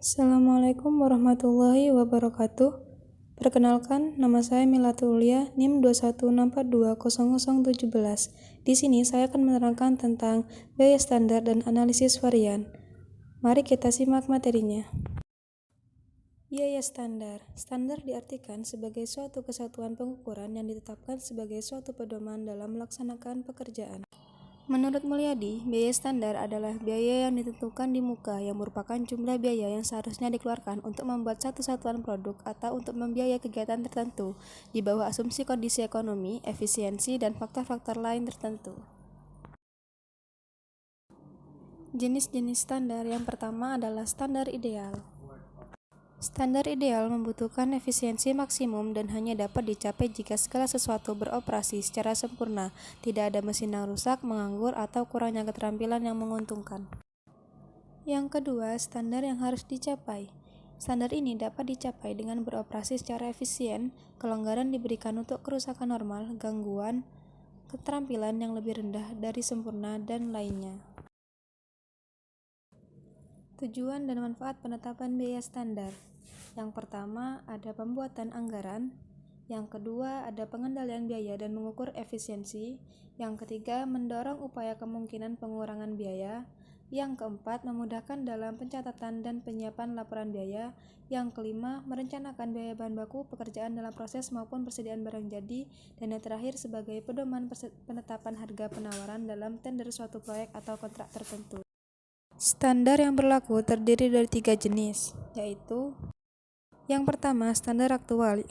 Assalamualaikum warahmatullahi wabarakatuh. Perkenalkan, nama saya Milatulia, NIM 216420017. Di sini saya akan menerangkan tentang biaya standar dan analisis varian. Mari kita simak materinya. Biaya standar. Standar diartikan sebagai suatu kesatuan pengukuran yang ditetapkan sebagai suatu pedoman dalam melaksanakan pekerjaan. Menurut Mulyadi, biaya standar adalah biaya yang ditentukan di muka yang merupakan jumlah biaya yang seharusnya dikeluarkan untuk membuat satu satuan produk atau untuk membiayai kegiatan tertentu di bawah asumsi kondisi ekonomi, efisiensi, dan faktor-faktor lain tertentu. Jenis-jenis standar yang pertama adalah standar ideal. Standar ideal membutuhkan efisiensi maksimum dan hanya dapat dicapai jika segala sesuatu beroperasi secara sempurna, tidak ada mesin yang rusak, menganggur, atau kurangnya keterampilan yang menguntungkan. Yang kedua, standar yang harus dicapai. Standar ini dapat dicapai dengan beroperasi secara efisien, kelonggaran diberikan untuk kerusakan normal, gangguan, keterampilan yang lebih rendah dari sempurna, dan lainnya. Tujuan dan manfaat penetapan biaya standar. Yang pertama, ada pembuatan anggaran. Yang kedua, ada pengendalian biaya dan mengukur efisiensi. Yang ketiga, mendorong upaya kemungkinan pengurangan biaya. Yang keempat, memudahkan dalam pencatatan dan penyiapan laporan biaya. Yang kelima, merencanakan biaya bahan baku, pekerjaan dalam proses maupun persediaan barang jadi. Dan yang terakhir, sebagai pedoman penetapan harga penawaran dalam tender suatu proyek atau kontrak tertentu. Standar yang berlaku terdiri dari 3 jenis, yaitu yang pertama, standar aktual.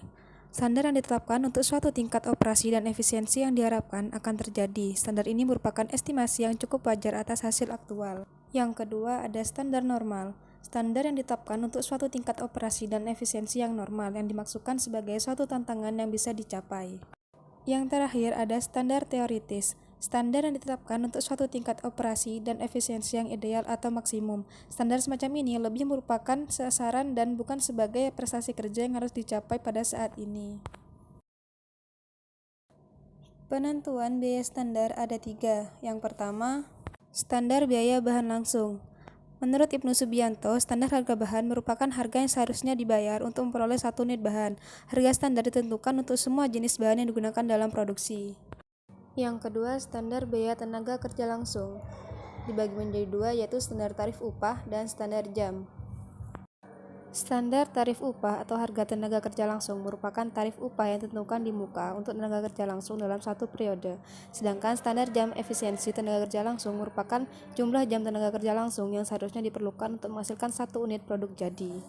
Standar yang ditetapkan untuk suatu tingkat operasi dan efisiensi yang diharapkan akan terjadi. Standar ini merupakan estimasi yang cukup wajar atas hasil aktual. Yang kedua, ada standar normal. Standar yang ditetapkan untuk suatu tingkat operasi dan efisiensi yang normal yang dimaksudkan sebagai suatu tantangan yang bisa dicapai. Yang terakhir, ada standar teoritis. Standar yang ditetapkan untuk suatu tingkat operasi dan efisiensi yang ideal atau maksimum. Standar semacam ini lebih merupakan sasaran dan bukan sebagai prestasi kerja yang harus dicapai pada saat ini. Penentuan biaya standar ada 3. Yang pertama, standar biaya bahan langsung. Menurut Ibnu Subianto, standar harga bahan merupakan harga yang seharusnya dibayar untuk memperoleh 1 unit bahan. Harga standar ditentukan untuk semua jenis bahan yang digunakan dalam produksi. Yang kedua, standar biaya tenaga kerja langsung. Dibagi menjadi 2, yaitu standar tarif upah dan standar jam. Standar tarif upah atau harga tenaga kerja langsung merupakan tarif upah yang ditentukan di muka untuk tenaga kerja langsung dalam satu periode. Sedangkan standar jam efisiensi tenaga kerja langsung merupakan jumlah jam tenaga kerja langsung yang seharusnya diperlukan untuk menghasilkan 1 unit produk jadi.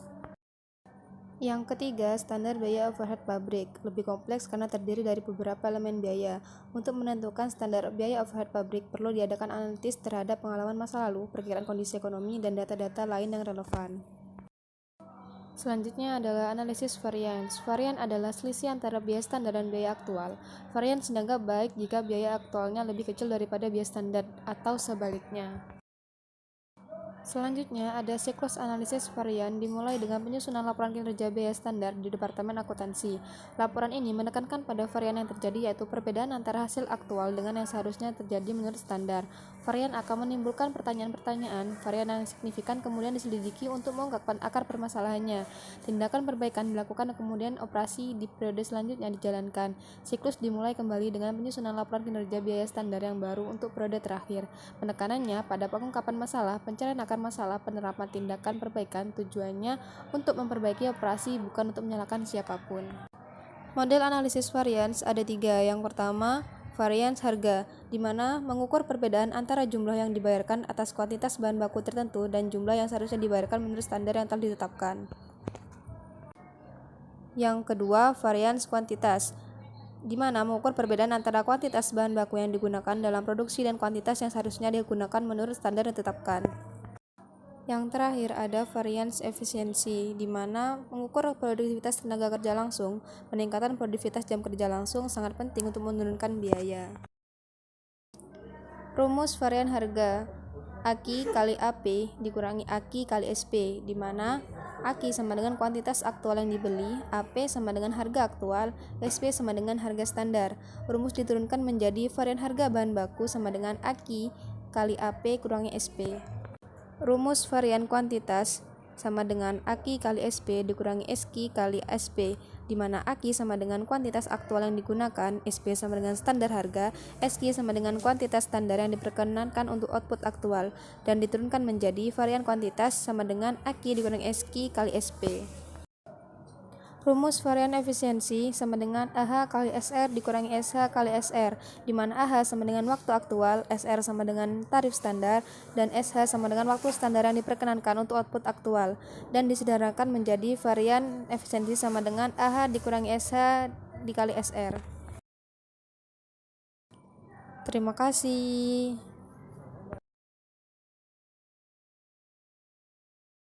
Yang ketiga, standar biaya overhead pabrik. Lebih kompleks karena terdiri dari beberapa elemen biaya. Untuk menentukan standar biaya overhead pabrik, perlu diadakan analisis terhadap pengalaman masa lalu, perkiraan kondisi ekonomi, dan data-data lain yang relevan. Selanjutnya adalah analisis varians. Varian adalah selisih antara biaya standar dan biaya aktual. Varians dianggap baik jika biaya aktualnya lebih kecil daripada biaya standar atau sebaliknya. Selanjutnya, ada siklus analisis varian dimulai dengan penyusunan laporan kinerja biaya standar di Departemen Akuntansi. Laporan ini menekankan pada varian yang terjadi, yaitu perbedaan antara hasil aktual dengan yang seharusnya terjadi menurut standar. Varian akan menimbulkan pertanyaan-pertanyaan. Varian yang signifikan kemudian diselidiki untuk mengungkapkan akar permasalahannya. Tindakan perbaikan dilakukan kemudian operasi di periode selanjutnya dijalankan. Siklus dimulai kembali dengan penyusunan laporan kinerja biaya standar yang baru untuk periode terakhir. Penekanannya pada pengungkapan masalah, pencarian akar masalah, penerapan tindakan perbaikan, tujuannya untuk memperbaiki operasi bukan untuk menyalahkan siapapun. Model analisis varians ada 3. Yang pertama, varians harga, di mana mengukur perbedaan antara jumlah yang dibayarkan atas kuantitas bahan baku tertentu dan jumlah yang seharusnya dibayarkan menurut standar yang telah ditetapkan. Yang kedua, varians kuantitas, di mana mengukur perbedaan antara kuantitas bahan baku yang digunakan dalam produksi dan kuantitas yang seharusnya digunakan menurut standar yang ditetapkan. Yang terakhir ada varians efisiensi, di mana mengukur produktivitas tenaga kerja langsung. Peningkatan produktivitas jam kerja langsung sangat penting untuk menurunkan biaya. Rumus varian harga: AKI kali AP dikurangi AKI kali SP, di mana AKI sama dengan kuantitas aktual yang dibeli, AP sama dengan harga aktual, SP sama dengan harga standar. Rumus diturunkan menjadi varian harga bahan baku sama dengan AKI kali AP kurangi SP. Rumus varian kuantitas: sama dengan AKI kali SP dikurangi SQ kali SP, di mana AKI sama dengan kuantitas aktual yang digunakan, SP sama dengan standar harga, SQ sama dengan kuantitas standar yang diperkenankan untuk output aktual, dan diturunkan menjadi varian kuantitas sama dengan AKI dikurangi SQ kali SP. Rumus varian efisiensi sama dengan AH kali SR dikurangi SH kali SR, di mana AH sama dengan waktu aktual, SR sama dengan tarif standar, dan SH sama dengan waktu standar yang diperkenankan untuk output aktual, dan disederhanakan menjadi varian efisiensi sama dengan AH dikurangi SH dikali SR. Terima kasih.